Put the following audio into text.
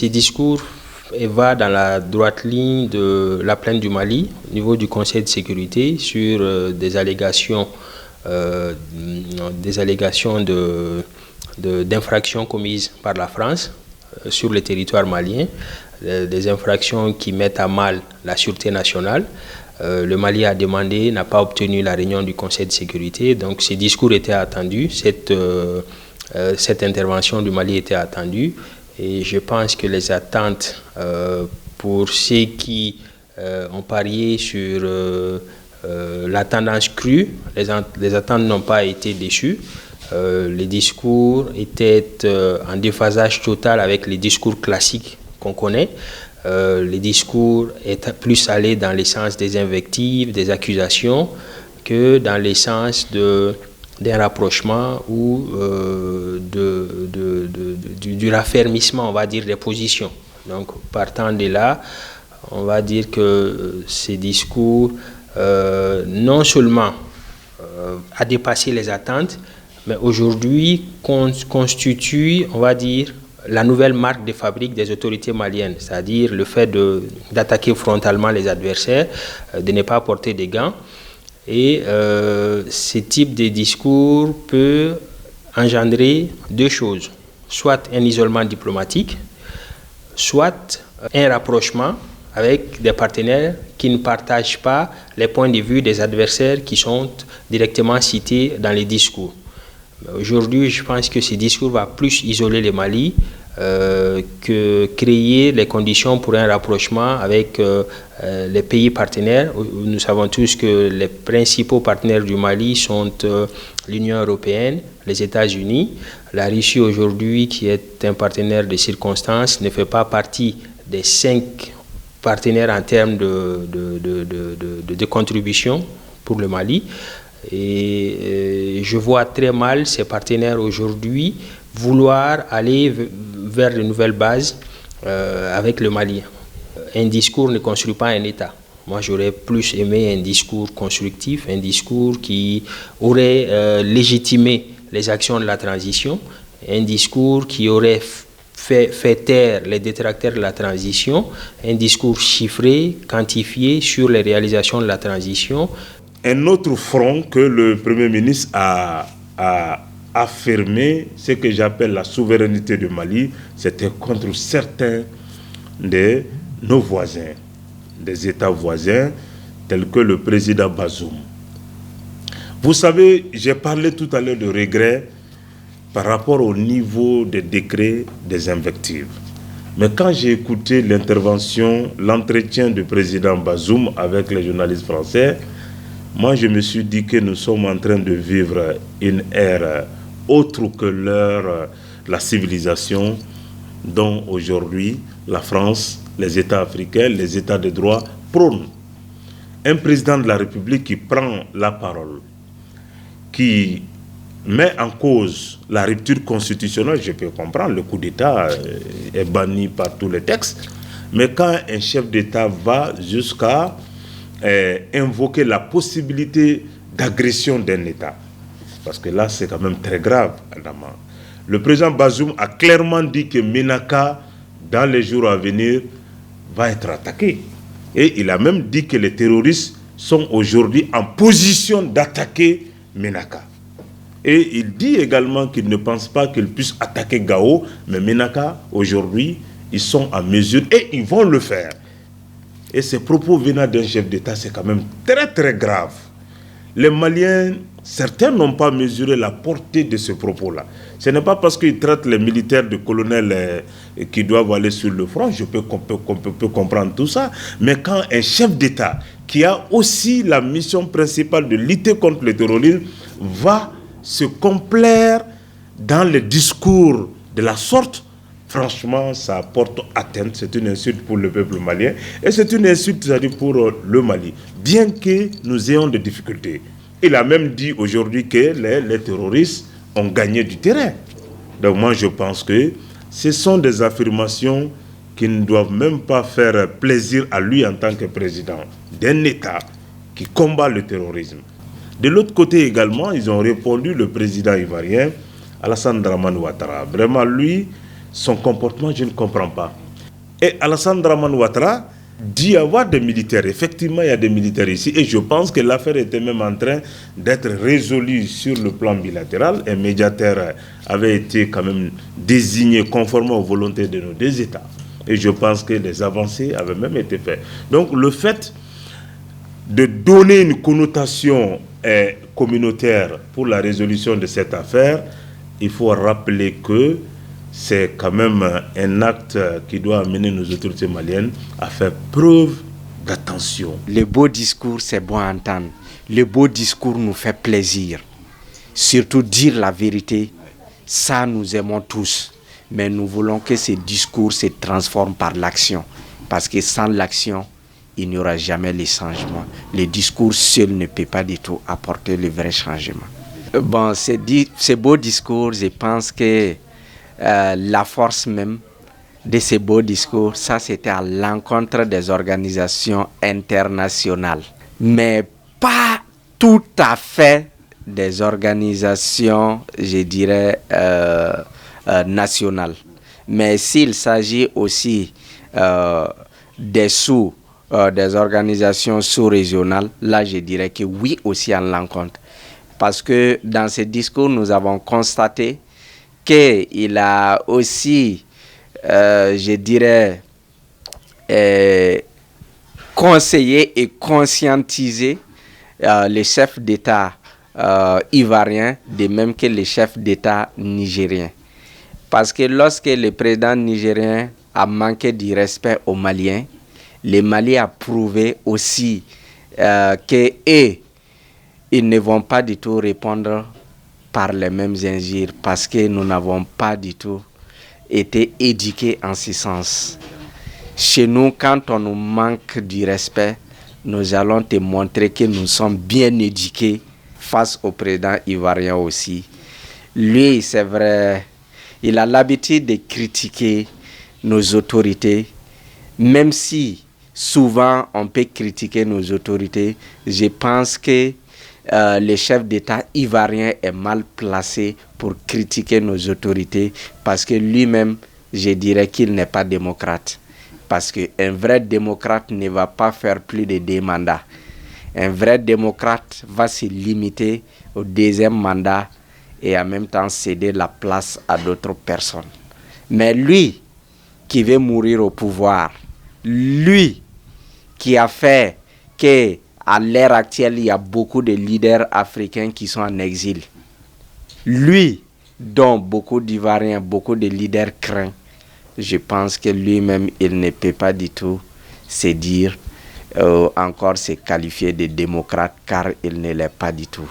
ce discours va dans la droite ligne de la plainte du Mali au niveau du Conseil de sécurité sur des allégations d'infractions commises par la France sur le territoire malien, des infractions qui mettent à mal la sûreté nationale. Le Mali a demandé, n'a pas obtenu la réunion du Conseil de sécurité, donc ce discours était attendu, cette intervention du Mali était attendue, et je pense que les attentes pour ceux qui ont parié sur la tendance crue, les attentes n'ont pas été déçues. Les discours étaient en déphasage total avec les discours classiques qu'on connaît. Les discours étaient plus allés dans le sens des invectives, des accusations, que dans le sens d'un rapprochement ou du raffermissement, on va dire, des positions. Donc, partant de là, on va dire que ces discours, non seulement a dépassé les attentes, mais aujourd'hui constitue, on va dire, la nouvelle marque de fabrique des autorités maliennes, c'est-à-dire le fait d'attaquer frontalement les adversaires, de ne pas porter des gants. Et ce type de discours peut engendrer deux choses, soit un isolement diplomatique, soit un rapprochement avec des partenaires qui ne partagent pas les points de vue des adversaires qui sont directement cités dans les discours. Aujourd'hui, je pense que ce discours va plus isoler le Mali que créer les conditions pour un rapprochement avec les pays partenaires. Nous savons tous que les principaux partenaires du Mali sont l'Union européenne, les États-Unis. La Russie aujourd'hui, qui est un partenaire de circonstance, ne fait pas partie des 5 partenaires en termes de contribution pour le Mali. Et je vois très mal ces partenaires aujourd'hui vouloir aller vers de nouvelles bases avec le Mali. Un discours ne construit pas un État. Moi, j'aurais plus aimé un discours constructif, un discours qui aurait légitimé les actions de la transition, un discours qui aurait fait taire les détracteurs de la transition, un discours chiffré, quantifié sur les réalisations de la transition. Un autre front que le Premier ministre a affirmé, ce que j'appelle la souveraineté du Mali, c'était contre certains de nos voisins, des États voisins, tels que le président Bazoum. Vous savez, j'ai parlé tout à l'heure de regrets par rapport au niveau des décrets, des invectives. Mais quand j'ai écouté l'entretien du président Bazoum avec les journalistes français, moi, je me suis dit que nous sommes en train de vivre une ère autre que la civilisation dont aujourd'hui la France, les États africains, les États de droit prônent. Un président de la République qui prend la parole, qui met en cause la rupture constitutionnelle, je peux comprendre, le coup d'État est banni par tous les textes, mais quand un chef d'État va jusqu'à invoquer la possibilité d'agression d'un État. Parce que là, c'est quand même très grave. Le président Bazoum a clairement dit que Ménaka, dans les jours à venir, va être attaqué. Et il a même dit que les terroristes sont aujourd'hui en position d'attaquer Ménaka. Et il dit également qu'il ne pense pas qu'ils puissent attaquer Gao, mais Ménaka, aujourd'hui, ils sont en mesure et ils vont le faire. Et ces propos venant d'un chef d'État, c'est quand même très très grave. Les Maliens, certains n'ont pas mesuré la portée de ce propos-là. Ce n'est pas parce qu'ils traitent les militaires de colonels qui doivent aller sur le front, qu'on peut comprendre tout ça. Mais quand un chef d'État, qui a aussi la mission principale de lutter contre le terrorisme, va se complaire dans le discours de la sorte, franchement, ça porte atteinte, c'est une insulte pour le peuple malien et c'est une insulte, c'est-à-dire pour le Mali, bien que nous ayons des difficultés. Il a même dit aujourd'hui que les terroristes ont gagné du terrain. Donc moi, je pense que ce sont des affirmations qui ne doivent même pas faire plaisir à lui en tant que président d'un État qui combat le terrorisme. De l'autre côté également, ils ont répondu, le président ivoirien, Alassane Dramane Ouattara. Vraiment, lui, son comportement, je ne comprends pas. Et Alassane Dramane Ouattara dit avoir des militaires. Effectivement, il y a des militaires ici. Et je pense que l'affaire était même en train d'être résolue sur le plan bilatéral. Un médiateur avait été quand même désigné conformément aux volontés de nos deux États. Et je pense que les avancées avaient même été faites. Donc le fait de donner une connotation communautaire pour la résolution de cette affaire, il faut rappeler que c'est quand même un acte qui doit amener nos autorités maliennes à faire preuve d'attention. Le beau discours, c'est bon à entendre. Le beau discours nous fait plaisir. Surtout dire la vérité, ça nous aimons tous. Mais nous voulons que ces discours se transforment par l'action. Parce que sans l'action, il n'y aura jamais les changements. Le discours seul ne peut pas du tout apporter le vrai changement. Bon, ces beaux discours, je pense que la force même de ces beaux discours, ça c'était à l'encontre des organisations internationales, mais pas tout à fait des organisations, je dirais, nationales. Mais s'il s'agit aussi des organisations sous-régionales, là je dirais que oui aussi à l'encontre. Parce que dans ces discours, nous avons constaté qu'il a aussi, je dirais, conseillé et conscientisé les chefs d'État ivoiriens, de même que les chefs d'État nigériens. Parce que lorsque le président nigérien a manqué du respect aux Maliens, les Maliens a prouvé aussi qu'ils ne vont pas du tout répondre par les mêmes injures, parce que nous n'avons pas du tout été éduqués en ce sens. Chez nous, quand on nous manque du respect, nous allons te montrer que nous sommes bien éduqués face au président ivoirien aussi. Lui, c'est vrai, il a l'habitude de critiquer nos autorités, même si souvent on peut critiquer nos autorités. Je pense que le chef d'État ivoirien est mal placé pour critiquer nos autorités parce que lui-même, je dirais qu'il n'est pas démocrate. Parce qu'un vrai démocrate ne va pas faire plus de 2 mandats. Un vrai démocrate va se limiter au 2e mandat et en même temps céder la place à d'autres personnes. Mais lui qui veut mourir au pouvoir, lui qui a fait que à l'ère actuelle, il y a beaucoup de leaders africains qui sont en exil. Lui, dont beaucoup d'Ivoiriens, beaucoup de leaders craignent, je pense que lui-même, il ne peut pas du tout se dire, encore se qualifier de démocrate, car il ne l'est pas du tout.